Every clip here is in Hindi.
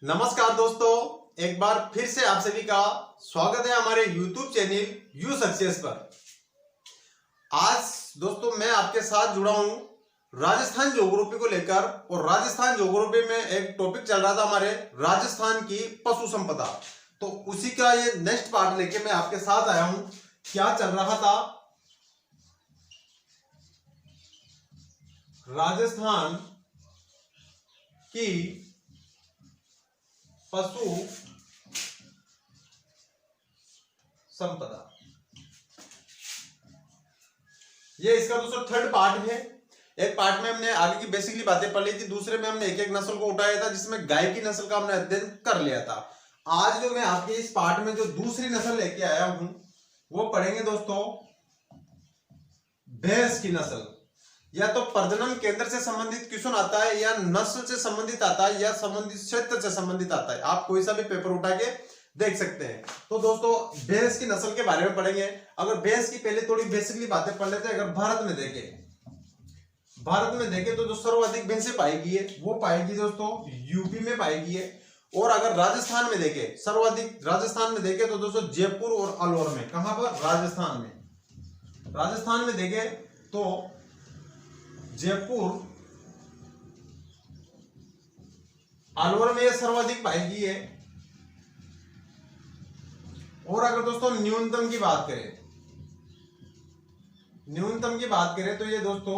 नमस्कार दोस्तों, एक बार फिर से आप सभी का स्वागत है हमारे YouTube चैनल यू सक्सेस पर। आज दोस्तों मैं आपके साथ जुड़ा हूं राजस्थान ज्योग्राफी को लेकर, और राजस्थान ज्योग्राफी में एक टॉपिक चल रहा था हमारे राजस्थान की पशु संपदा। तो उसी का ये नेक्स्ट पार्ट लेके मैं आपके साथ आया हूं। क्या चल रहा था? राजस्थान की पशु संपदा, ये इसका दोस्तों थर्ड पार्ट है। एक पार्ट में हमने आगे की बेसिकली बातें पढ़ ली थी, दूसरे में हमने एक एक नस्ल को उठाया था, जिसमें गाय की नस्ल का हमने अध्ययन कर लिया था। आज जो मैं आपके इस पार्ट में जो दूसरी नस्ल लेके आया हूं वो पढ़ेंगे दोस्तों भैंस की नस्ल। या तो प्रजनन केंद्र से संबंधित क्वेश्चन आता है, या नस्ल से संबंधित आता है, या संबंधित क्षेत्र से संबंधित आता है। आप कोई सा भी पेपर उठा के देख सकते हैं। तो दोस्तों भैंस की नस्ल के बारे में पढ़ेंगे। अगर भैंस की पहले थोड़ी बेसिकली बातें पढ़ लेते हैं। अगर भारत में देखें तो जो सर्वाधिक भैंसें पाई गई है वो पाएगी दोस्तों यूपी में पाएगी है। और अगर राजस्थान में देखें, सर्वाधिक राजस्थान में देखें तो दोस्तों जयपुर और अलवर में। कहां पर? राजस्थान में देखें तो जयपुर, अलवर में ये सर्वाधिक पाएगी है। और अगर दोस्तों न्यूनतम की बात करें तो ये दोस्तों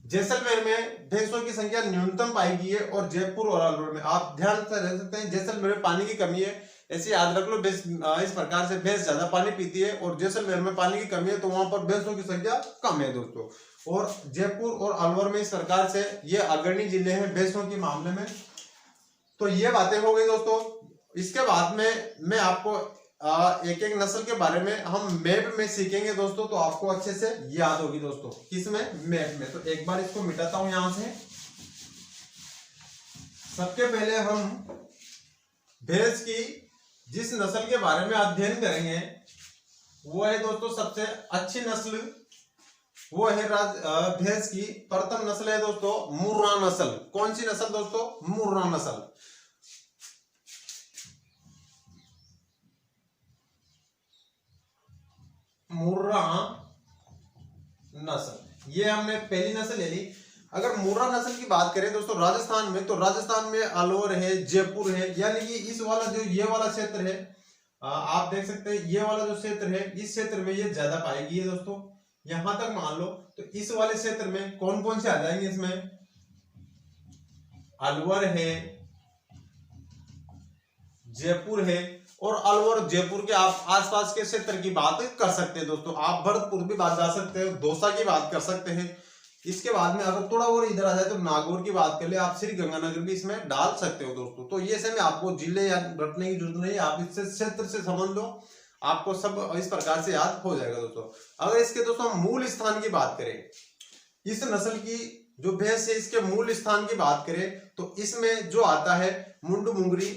जैसलमेर में भैंसों की संख्या न्यूनतम पाएगी है, और जयपुर और अलवर में। आप ध्यान से रह सकते हैं, जैसलमेर में पानी की कमी है, ऐसे याद रख लो। इस प्रकार से भैंस ज्यादा पानी पीती है, और जैसलमेर में पानी की कमी है तो वहां पर भैंसों की संख्या कम है दोस्तों। और जयपुर और अलवर में इस प्रकार से ये अग्रणी जिले हैं भैंसों के मामले में। तो ये बातें हो गई दोस्तों। इसके बाद में मैं आपको एक एक नस्ल के बारे में हम मैप में सीखेंगे दोस्तों, तो आपको अच्छे से याद होगी दोस्तों। किसमें? मैप में। तो एक बार इसको मिटाता हूं यहां से। सबके पहले हम भैंस की जिस नस्ल के बारे में अध्ययन करेंगे वो है दोस्तों सबसे अच्छी नस्ल, वो है भैंस की प्रथम नस्ल है दोस्तों मुर्रा नस्ल। कौन सी नस्ल दोस्तों? मुर्रा नस्ल। मुर्रा नस्ल, ये हमने पहली नस्ल ले ली। अगर मुर्रा नस्ल की बात करें दोस्तों राजस्थान में, तो राजस्थान में अलवर है, जयपुर है, यानी कि इस वाला जो ये वाला क्षेत्र है, आप देख सकते हैं ये वाला जो क्षेत्र है, इस क्षेत्र में ये ज्यादा पाएगी है दोस्तों। यहां तक मान लो तो इस वाले क्षेत्र में कौन कौन से आ जाएंगे? इसमें अलवर है, जयपुर है, और अलवर जयपुर के आप आसपास के क्षेत्र की बात कर सकते हैं दोस्तों। आप भरतपुर भी बात जा सकते हैं, दौसा की बात कर सकते हैं। इसके बाद में अगर थोड़ा और इधर आ जाए तो नागौर की बात कर ले, आप श्री गंगानगर भी इसमें डाल सकते हो दोस्तों। तो ये से मैं आपको जिले या रटने की जरूरत नहीं है, आप इससे क्षेत्र से समझ लो, आपको सब इस प्रकार से याद हो जाएगा दोस्तों। अगर इसके दोस्तों मूल स्थान की बात करें, इस नस्ल की जो भैंस है इसके मूल स्थान की बात करें तो इसमें जो आता है मुंड मुंगरी,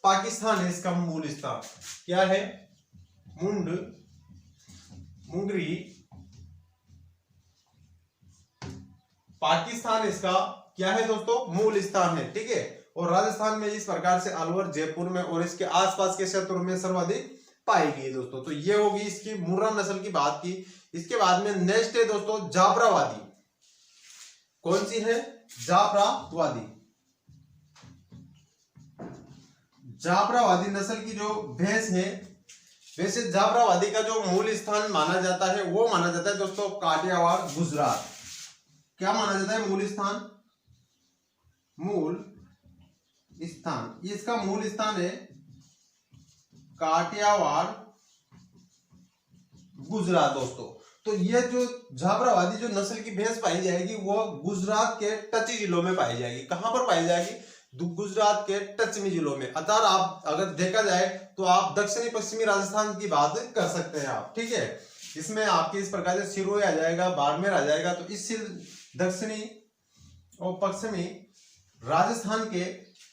पाकिस्तान है इसका मूल स्थान। क्या है? मुंड मुंगरी, पाकिस्तान इसका क्या है दोस्तों? मूल स्थान है। ठीक है। और राजस्थान में इस प्रकार से अलवर, जयपुर में और इसके आसपास के क्षेत्रों में सर्वाधिक पाई गई दोस्तों। तो ये होगी इसकी मुर्रा नस्ल की बात की। इसके बाद में नेक्स्ट है दोस्तों जाफराबादी। कौन सी है? जाफराबादी। जाफराबादी नस्ल की जो भैंस है, वैसे जाफराबादी का जो मूल स्थान माना जाता है वो माना जाता है दोस्तों काठियावाड़, गुजरात। क्या माना जाता है मूल स्थान? इसका मूल स्थान है काठियावाड़, गुजरात दोस्तों। तो ये जो जाफराबादी जो नस्ल की भैंस पाई जाएगी वो गुजरात के टची जिलों में पाई जाएगी। कहां पर पाई जाएगी? गुजरात के टचमी जिलों में। अर्थात आप अगर देखा जाए तो आप दक्षिणी पश्चिमी राजस्थान की बात कर सकते हैं आप। ठीक है। इसमें आपके इस प्रकार से सिरोही आ जाएगा, बाड़मेर आ जाएगा। तो इस दक्षिणी और पश्चिमी राजस्थान के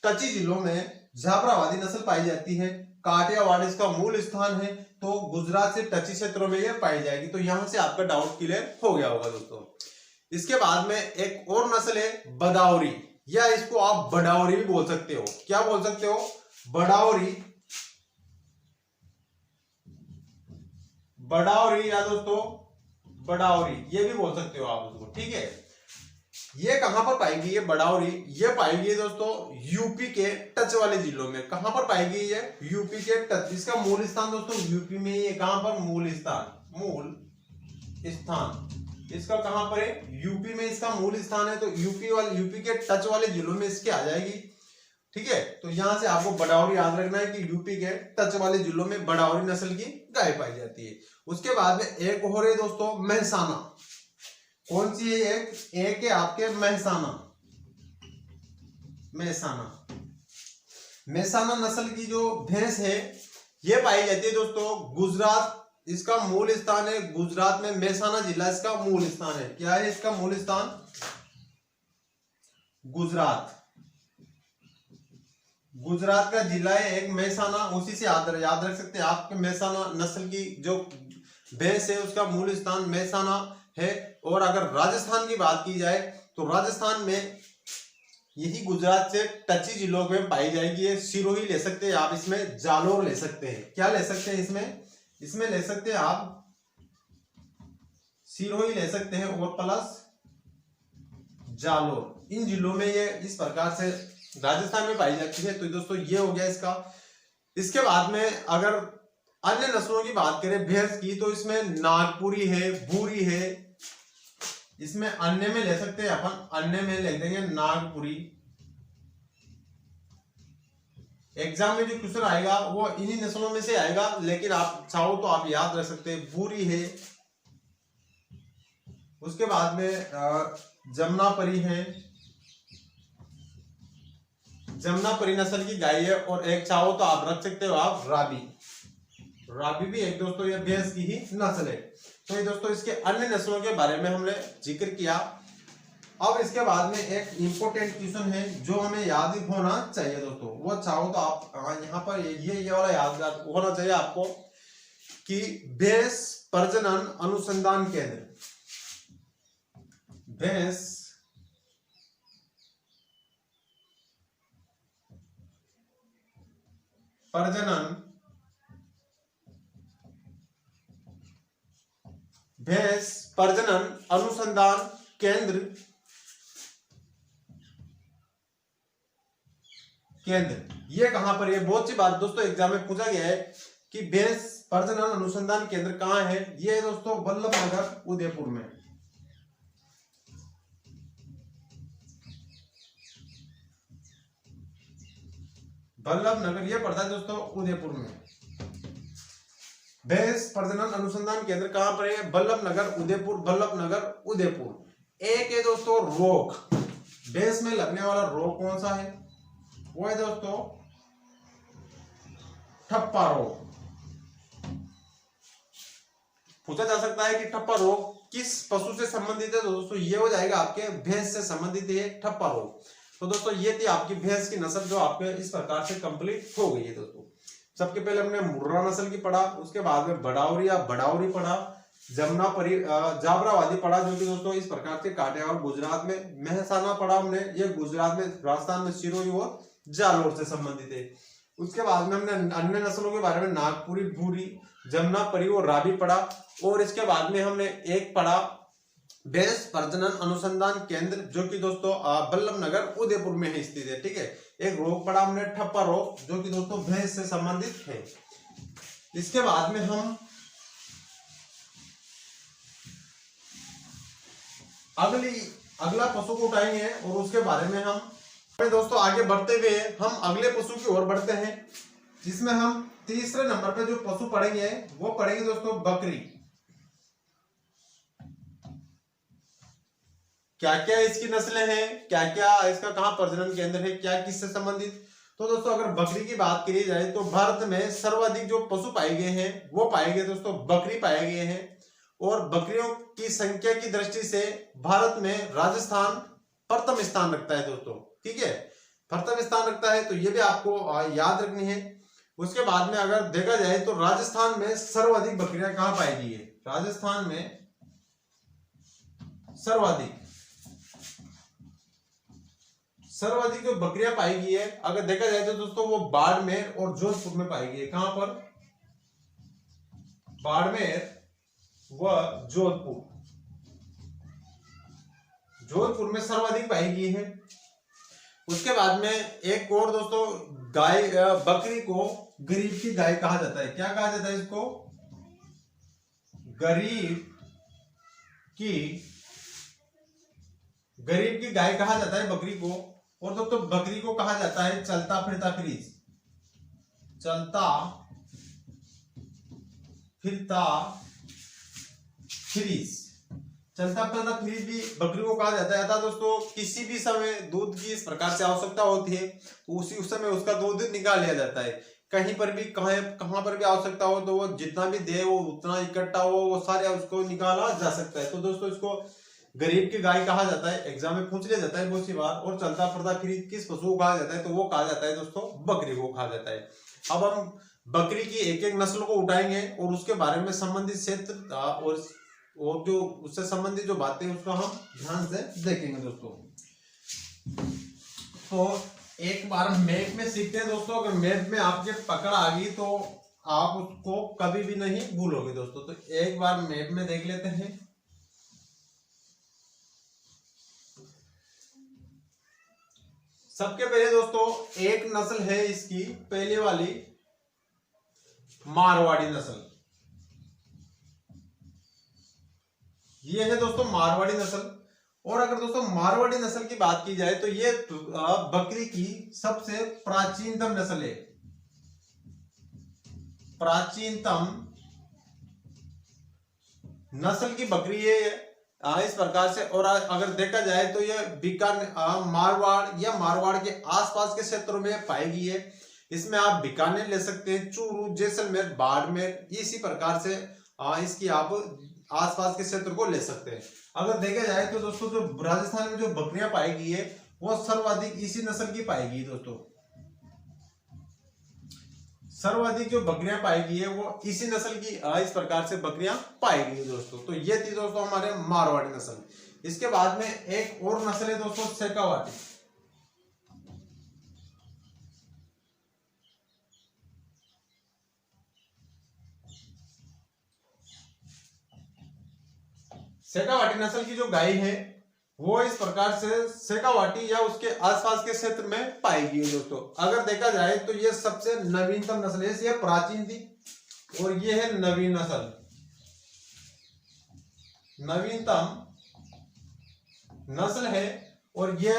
टची जिलों में जाफराबादी नस्ल पाई जाती है। काठियावाड़ इसका मूल स्थान है, तो गुजरात से टची क्षेत्रों में ये पाई जाएगी। तो यहां से आपका डाउट क्लियर हो गया होगा दोस्तों। इसके बाद में एक और नस्ल है बदावरी, या इसको आप बडावरी भी बोल सकते हो। क्या बोल सकते हो? बडावरी, बडावरी या दोस्तों बडावरी ये भी बोल सकते हो आप उसको, ठीक है। ये कहां पर पाएगी ये बडावरी? ये पाएगी दोस्तों यूपी के टच वाले जिलों में। कहां पर पाएगी ये? यूपी के टच। इसका मूल स्थान दोस्तों यूपी में ही है। कहां पर? मूल स्थान, मूल स्थान इसका कहां पर है? यूपी में इसका मूल स्थान है। तो यूपी के टच वाले जिलों में इसके आ जाएगी, ठीक है। तो यहां से आपको बडावरी याद रखना है कि यूपी के टच वाले जिलों में बडावरी नस्ल की गाय पाई जाती है। उसके बाद में एक और है दोस्तों मेहसाना। कौन सी है? एक है आपके मेहसाना। मेहसाना नस्ल की जो भैंस है ये पाई जाती है दोस्तों गुजरात। इसका मूल स्थान है गुजरात में, मेहसाना जिला इसका मूल स्थान है। क्या है इसका मूल स्थान? गुजरात। गुजरात का जिला है एक मेहसाना, उसी से याद रख सकते हैं आपके। मेहसाना नस्ल की जो भैंस है उसका मूल स्थान मेहसाना है। और अगर राजस्थान की बात की जाए तो राजस्थान में यही गुजरात से टची जिलों में पाई जाएगी। ये सिरोही ले सकते हैं आप, इसमें जालोर ले सकते हैं। क्या ले सकते हैं इसमें ले सकते हैं आप सिरोही ले सकते हैं और प्लस जालोर। इन जिलों में ये इस प्रकार से राजस्थान में पाई जाती है। तो दोस्तों ये हो गया इसका। इसके बाद में अगर अन्य नस्लों की बात करें भैंस की, तो इसमें नागपुरी है, भूरी है। इसमें अन्य में ले सकते हैं अपन, अन्य में लिख देंगे नागपुरी। एग्जाम में जो क्वेश्चन आएगा वो इन्हीं नस्लों में से आएगा, लेकिन आप चाहो तो आप याद रख सकते हैं। भूरी है। उसके बाद में जमुनापरी है, जमुनापरी नस्ल की गाय है। और एक चाहो तो आप रख सकते हो आप राबी। राबी भी एक दोस्तों ये भैंस की ही नस्ल है। तो ये दोस्तों इसके अन्य नस्लों के बारे में हमने जिक्र किया। अब इसके बाद में एक इंपॉर्टेंट क्वेश्चन है जो हमें याद होना चाहिए दोस्तों। वो चाहो तो आप यहाँ पर ये वाला याद होना चाहिए आपको कि भैंस प्रजनन अनुसंधान केंद्र, भैंस प्रजनन अनुसंधान केंद्र ये कहां पर है? बहुत सी बात दोस्तों एग्जाम में पूछा गया है कि भैंस प्रजनन अनुसंधान केंद्र कहां है। ये है दोस्तों वल्लभ नगर उदयपुर में। वल्लभ नगर ये पड़ता है दोस्तों उदयपुर में। भैंस प्रजनन अनुसंधान केंद्र कहां पर है? वल्लभ नगर उदयपुर, वल्लभ नगर उदयपुर। एक है दोस्तों रोग, भैंस में लगने वाला रोग कौन सा है? वो है दोस्तों ठप्पा रोग। पूछा जा सकता है कि ठप्पा रोग किस पशु से संबंधित है? तो दोस्तों ये हो जाएगा आपके भैंस से संबंधित है ठप्पा रोग। तो दोस्तों ये थी आपकी भैंस की नस्ल जो आपके इस प्रकार से कंप्लीट हो गई है दोस्तों। सबके पहले हमने मुर्रा नस्ल की पढ़ा, उसके बाद में बडावरी या बडावरी पढ़ा, जमुनापरी जाबरावादी पढ़ा जो कि दोस्तों इस प्रकार से काठियावाड़ गुजरात में, मेहसाना पढ़ा हमने, ये गुजरात में राजस्थान में सिरोही और जालोर से संबंधित है। उसके बाद में हमने अन्य नस्लों के बारे में नागपुरी, भूरी, जमुनापरी और राबी पढ़ा। और इसके बाद में हमने एक पढ़ा भैंस प्रजनन अनुसंधान केंद्र जो कि दोस्तों वल्लभ नगर उदयपुर में ही स्थित है, ठीक है। एक रोग पढ़ा हमने ठप्पा रोग जो कि दोस्तों भैंस से संबंधित है। इसके बाद में हम अगला पशु को उठाएंगे और उसके बारे में हम दोस्तों आगे बढ़ते हुए हम अगले पशु की ओर बढ़ते हैं, जिसमें हम तीसरे नंबर पे जो पशु पढ़ेंगे वो पढ़ेंगे दोस्तों बकरी। क्या क्या इसकी नस्लें हैं, क्या क्या इसका कहां प्रजनन केंद्र है, क्या किससे संबंधित। तो दोस्तों अगर बकरी की बात करी जाए तो भारत में सर्वाधिक जो पशु पाए गए हैं वो पाए गए दोस्तों बकरी पाए गए हैं। और बकरियों की संख्या की दृष्टि से भारत में राजस्थान प्रथम स्थान रखता है दोस्तों, ठीक है, प्रथम स्थान रखता है। तो ये भी आपको याद रखनी है। उसके बाद में अगर देखा जाए तो राजस्थान में सर्वाधिक बकरियां कहां पाई गई है? राजस्थान में सर्वाधिक सर्वाधिक जो बकरियां पाई गई है अगर देखा जाए तो दोस्तों वो बाड़मेर और जोधपुर में पाई गई है। कहां पर? बाड़मेर व जोधपुर, जोधपुर में सर्वाधिक पाई गई है। उसके बाद में एक और दोस्तों, गाय बकरी को गरीब की गाय कहा जाता है। क्या कहा जाता है इसको? गरीब की गाय कहा जाता है बकरी को। और दोस्तों बकरी को कहा जाता है चलता फिरता फ्रीज, चलता फिरता फ्रीज, चलता फिरता फ्रीज भी बकरी को कहा जाता है। अतः दोस्तों किसी भी समय दूध की इस प्रकार से आवश्यकता होती है तो उस समय उसका दूध निकाल लिया जाता है। कहीं पर भी कहां पर भी आवश्यकता हो तो वो जितना भी दे वो उतना इकट्ठा हो वो सारे उसको निकाला जा सकता है। तो दोस्तों इसको गरीब की गाय कहा जाता है, एग्जाम में पूछ लिया जाता है बहुत सी बार। और चलता फिरता फ्रीज किस पशु को कहा जाता है? तो वो कहा जाता है दोस्तों बकरी को कहा जाता है। अब हम बकरी की एक एक नस्ल को उठाएंगे और उसके बारे में संबंधित क्षेत्र और जो उससे संबंधित जो बातें उसको हम ध्यान से देखेंगे दोस्तों। तो एक बार मैप में सीखते हैं दोस्तों। अगर मैप में आपके पकड़ आ गई तो आप उसको कभी भी नहीं भूलोगे दोस्तों। तो एक बार मैप में देख लेते हैं। सबके पहले दोस्तों एक नस्ल है इसकी, पहले वाली मारवाड़ी नस्ल। ये है दोस्तों मारवाड़ी नस्ल। और अगर दोस्तों मारवाड़ी नस्ल की बात की जाए तो ये बकरी की सबसे प्राचीनतम नस्ल है, प्राचीनतम नस्ल की बकरी है इस प्रकार से। और अगर देखा जाए तो ये बीकानेर मारवाड़ या मारवाड़ के आसपास के क्षेत्रों में पाई गई है। इसमें आप बीकानेर ले सकते हैं, चूरू, जैसलमेर, बाड़मेर, इसी प्रकार से इसकी आप आसपास के क्षेत्र को ले सकते हैं। अगर देखा जाए तो दोस्तों जो राजस्थान में जो बकरियां पाई गई है वो सर्वाधिक इसी नस्ल की पाई गई दोस्तों। सर्वाधिक जो बकरियां पाई गई है वो इसी नस्ल की इस प्रकार से बकरियां पाई गई है दोस्तों। तो ये थी दोस्तों हमारे मारवाड़ी नस्ल। इसके बाद में एक और नस्ल है दोस्तों शेखावाटी। शेखावाटी नस्ल की जो गाय है वो इस प्रकार से शेखावाटी या उसके आसपास के क्षेत्र में पाई गई है दोस्तों। अगर देखा जाए तो ये सबसे नवीनतम नस्ल है, ये प्राचीन थी और ये है नवीन नस्ल, नवीनतम नस्ल है। और ये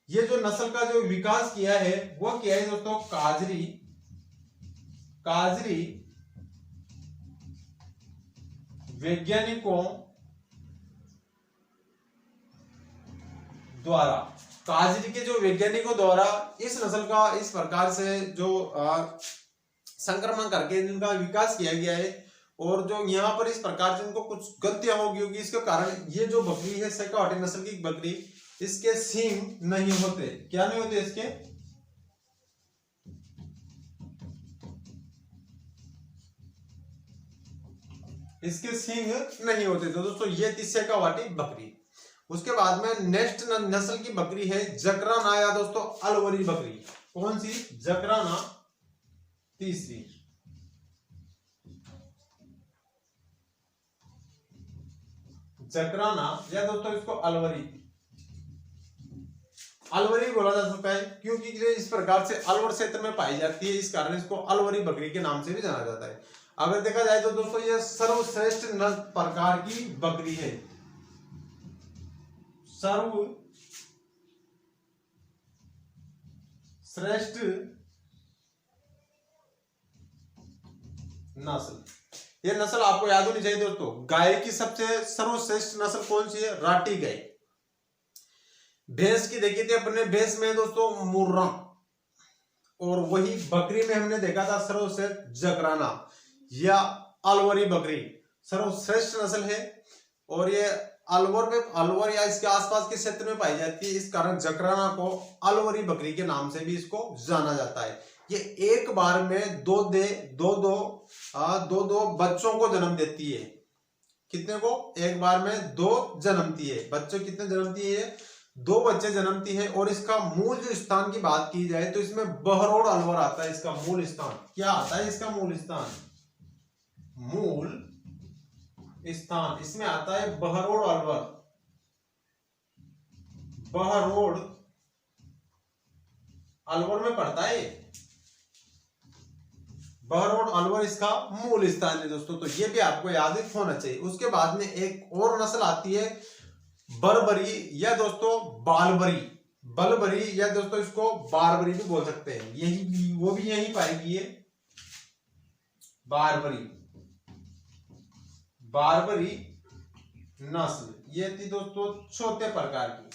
जो नस्ल का जो विकास किया है वो किया है दोस्तों काजरी वैज्ञानिकों द्वारा। काजरी के जो वैज्ञानिकों द्वारा इस नस्ल का इस प्रकार से जो संक्रमण करके इनका विकास किया गया है। और जो यहाँ पर इस प्रकार से इनको कुछ गलतियां होगी इसके कारण ये जो बकरी है शेखावाटी नस्ल की बकरी, इसके सींग नहीं होते। क्या नहीं होते? इसके सींग नहीं होते। तो दोस्तों ये थी शेखावाटी बकरी। उसके बाद में नेक्स्ट नस्ल की बकरी है जकराना या दोस्तों अलवरी बकरी। कौन सी? जकराना, तीसरी। जकराना या दोस्तों इसको अलवरी बोला जा सकता है क्योंकि इस प्रकार से अलवर क्षेत्र में पाई जाती है, इस कारण इसको अलवरी बकरी के नाम से भी जाना जाता है। अगर देखा जाए तो दोस्तों ये सर्वश्रेष्ठ प्रकार की बकरी है, सर्वश्रेष्ठ नस्ल। ये नस्ल आपको याद होनी चाहिए दोस्तों। गाय की सबसे सर्वश्रेष्ठ नस्ल कौन सी है? राठी गाय। भैंस की देखी थी अपने, भैंस में दोस्तों मुर्रा। और वही बकरी में हमने देखा था सर्वश्रेष्ठ जकराना या अलवरी बकरी सर्वश्रेष्ठ नस्ल है। और ये अलवर या इसके आसपास के क्षेत्र में पाई जाती है, इस कारण जकराना को अलवरी बकरी के नाम से भी इसको जाना जाता है। ये एक बार में दो बच्चों को जन्म देती है। कितने को? एक बार में 2 जन्मती है। बच्चों कितने जन्मती है? 2 बच्चे जन्मती है। और इसका मूल जो स्थान की बात की जाए तो इसमें बहरोड अलवर आता है। इसका मूल स्थान क्या आता है? इसका मूल स्थान इसमें आता है बहरोड अलवर। बहरोड अलवर में पड़ता है। बहरोड अलवर इसका मूल स्थान है दोस्तों। तो ये भी आपको याद होना चाहिए। उसके बाद में एक और नस्ल आती है बरबरी या दोस्तों बालबरी। बलबरी या दोस्तों इसको बारबरी भी बोल सकते हैं। यही वो भी यही पाएगी ये बारबरी। बारबरी नस्ल ये थी दोस्तों चौथे प्रकार की।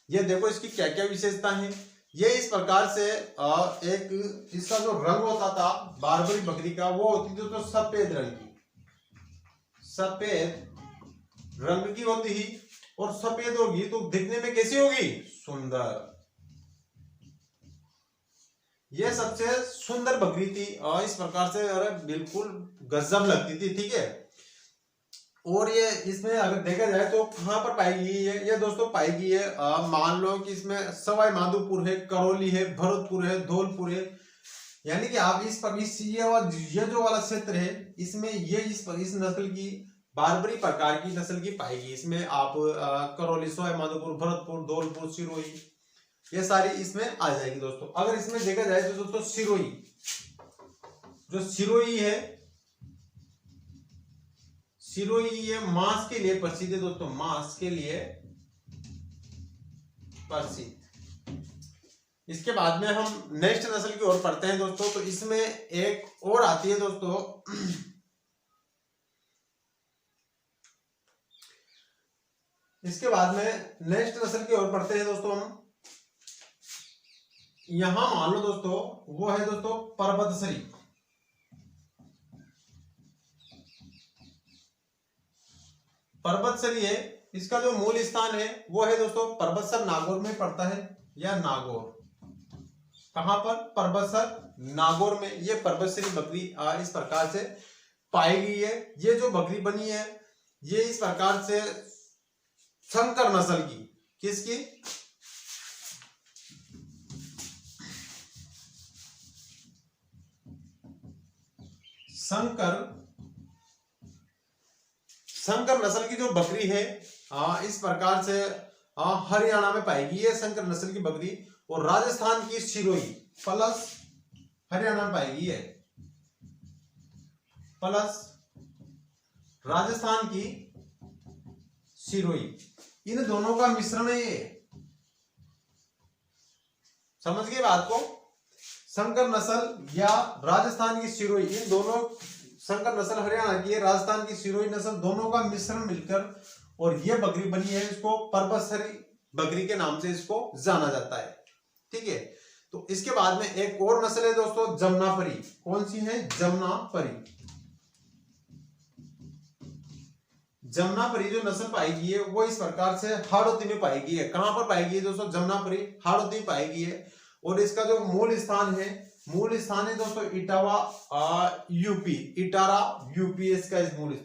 ये देखो इसकी क्या क्या विशेषता है। ये इस प्रकार से एक इसका जो रंग होता था बारबरी बकरी का वो होती थी तो सफेद रंग की। सफेद रंग की होती ही और सफेद होगी तो दिखने में कैसी होगी? सुंदर। ये सबसे सुंदर बकरी थी और इस प्रकार से अरे बिल्कुल गजब लगती थी। ठीक है। और ये इसमें अगर देखा जाए तो कहां पर पाएगी ये दोस्तों पाएगी ये मान लो कि इसमें सवाई माधोपुर है, करौली है, भरतपुर है, धौलपुर है। यानी कि आप ये जो वाला क्षेत्र है इसमें ये इस नस्ल की बारबरी प्रकार की नस्ल की पाएगी। इसमें आप करौली, सवाई माधोपुर, भरतपुर, धौलपुर, सिरोही ये सारी इसमें आ जाएगी दोस्तों। अगर इसमें देखा जाए तो दोस्तों सिरोही जो सिरोही है, सिरोही ये मांस के लिए प्रसिद्ध है दोस्तों। मांस के लिए प्रसिद्ध। इसके बाद में हम नेक्स्ट नस्ल की ओर पढ़ते हैं दोस्तों। तो इसमें एक और आती है दोस्तों इसके बाद में नेक्स्ट नस्ल की ओर पढ़ते हैं दोस्तों हम। यहां मान लो दोस्तों वो है दोस्तों पर्वतसरी। पर्वतसरी है। इसका जो मूल स्थान है वो है दोस्तों पर्वतसर नागौर में पड़ता है या नागौर। कहां पर? पर्वतसर नागौर में ये पर्वतसरी बकरी इस प्रकार से पाई गई है। ये जो बकरी बनी है ये इस प्रकार से शंकर नस्ल की। किसकी? शंकर नस्ल की जो बकरी है इस प्रकार से हरियाणा में पाएगी ये शंकर नस्ल की बकरी। और राजस्थान की सिरोही प्लस हरियाणा में पाएगी ये प्लस राजस्थान की सिरोही। इन दोनों का मिश्रण है ये। समझ गए बात को? शंकर नस्ल या राजस्थान की सिरोही, इन दोनों शंकर नस्ल हरियाणा की है, राजस्थान की सिरोही नस्ल, दोनों का मिश्रण मिलकर और ये बकरी बनी है। इसको पर्वतसरी बकरी के नाम से इसको जाना जाता है। ठीक है। तो इसके बाद में एक और नस्ल है दोस्तों जमुनापरी। कौन सी है? जमुनापरी। जमुनापरी जो नस्ल पाएगी है वो इस प्रकार से हाड़ौती में पाएगी है। कहां पर पाएगी है दोस्तों? जमुनापरी हाड़ौती में पाएगी है। और इसका जो मूल स्थान है दोस्तों इटावा यूपी। इटारा यूपी इसका मूल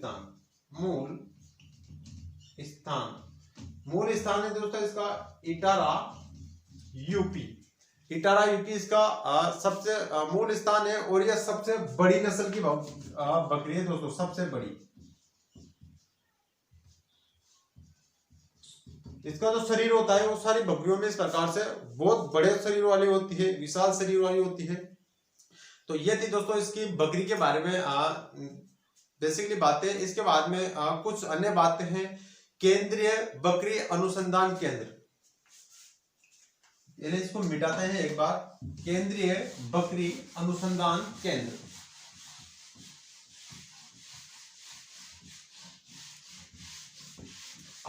स्थान है दोस्तों इसका इटारा यूपी। इटारा यूपी इसका सबसे मूल स्थान है। और यह सबसे बड़ी नस्ल की बकरी है दोस्तों, सबसे बड़ी। इसका जो शरीर होता है वो सारी बकरियों में इस प्रकार से बहुत बड़े शरीर वाली होती है, विशाल शरीर वाली होती है। तो ये थी दोस्तों इसकी बकरी के बारे में बेसिकली बातें। इसके बाद में कुछ अन्य बातें हैं। केंद्रीय बकरी अनुसंधान केंद्र, इसको मिटाते हैं एक बार। केंद्रीय बकरी अनुसंधान केंद्र।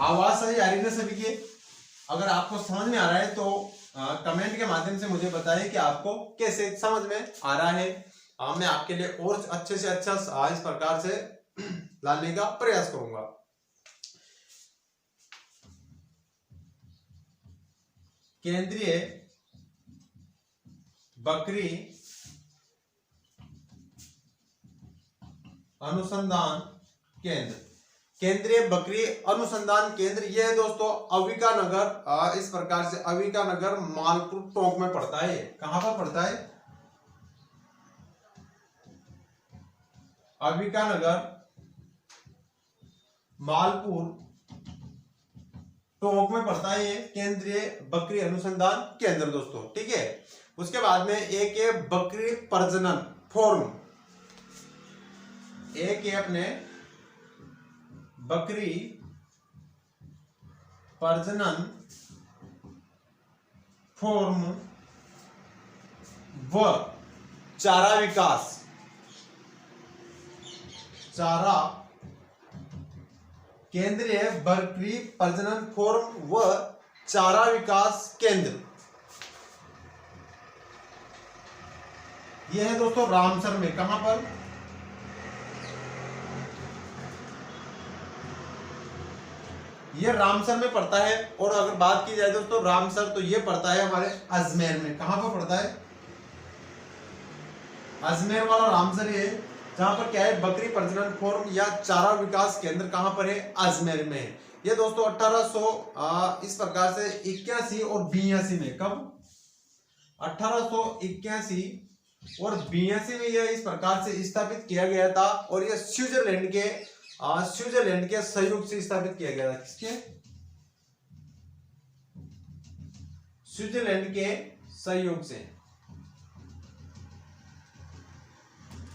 आवाज सही आ रही है सभी की? अगर आपको समझ में आ रहा है तो कमेंट के माध्यम से मुझे बताइए कि आपको कैसे समझ में आ रहा है। मैं आपके लिए और अच्छे से अच्छा इस प्रकार से लाने का प्रयास करूंगा। केंद्रीय बकरी अनुसंधान केंद्र केंद्रीय बकरी अनुसंधान केंद्र, ये है दोस्तों अविका नगर। इस प्रकार से अविका नगर मालपुर टोंक में पड़ता है। कहां पर पड़ता है? अविका नगर मालपुर टोंक में पड़ता है ये केंद्रीय बकरी अनुसंधान केंद्र दोस्तों, ठीक है। उसके बाद में एक है बकरी प्रजनन फॉर्म, एक है अपने बकरी प्रजनन फॉर्म व चारा विकास, चारा केंद्रीय बकरी प्रजनन फॉर्म व चारा विकास केंद्र, यह है दोस्तों रामसर में। कहां पर? यह रामसर में पड़ता है। और अगर बात की जाए दोस्तों रामसर, तो यह पड़ता है हमारे अजमेर में। कहां पर पड़ता है? अजमेर वाला रामसर है, जहां पर क्या है बकरी प्रजनन फॉर्म या चारा विकास केंद्र कहां पर है? अजमेर में है। ये दोस्तों 1800 इस प्रकार से 81 और 82 में, कब? 1881 और 82 में यह इस प्रकार से स्थापित किया गया था। और यह स्विट्जरलैंड के सहयोग से स्थापित किया गया था। किसके? स्विट्जरलैंड के सहयोग से।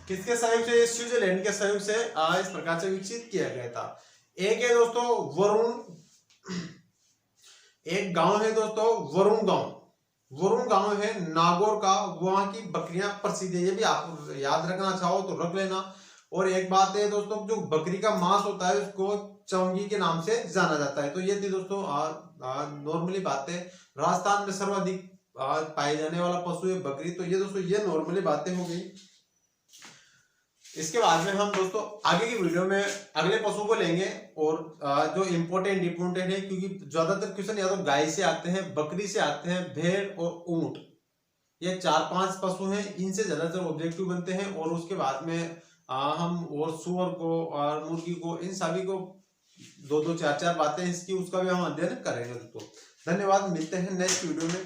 किसके सहयोग से? स्विट्जरलैंड के सहयोग से इस प्रकार से विकसित किया गया था। एक है दोस्तों वरुण, एक गांव है दोस्तों वरुण गांव। वरुण गांव है नागौर का, वहां की बकरियां प्रसिद्ध है। ये भी आप याद रखना चाहो तो रख लेना। और एक बात है दोस्तों, जो बकरी का मांस होता है उसको चौंगी के नाम से जाना जाता है। तो ये थी दोस्तों नॉर्मली बातें। राजस्थान में सर्वाधिक पाए जाने वाला पशु है बकरी। तो ये दोस्तों ये नॉर्मली बातें हो गई। इसके बाद में हम दोस्तों आगे की वीडियो में अगले पशु को लेंगे। और जो इम्पोर्टेंट है, क्योंकि ज्यादातर क्वेश्चन या तो गाय से आते हैं, बकरी से आते हैं, भेड़ और ऊंट, ये 4-5 पशु हैं। इनसे ज्यादातर ऑब्जेक्टिव बनते हैं। और उसके बाद में हम और सुअर को और मुर्गी को, इन सभी को 2-2, 4-4 बातें इसकी उसका भी हम अध्ययन करेंगे दोस्तों। धन्यवाद, मिलते हैं नेक्स्ट वीडियो में।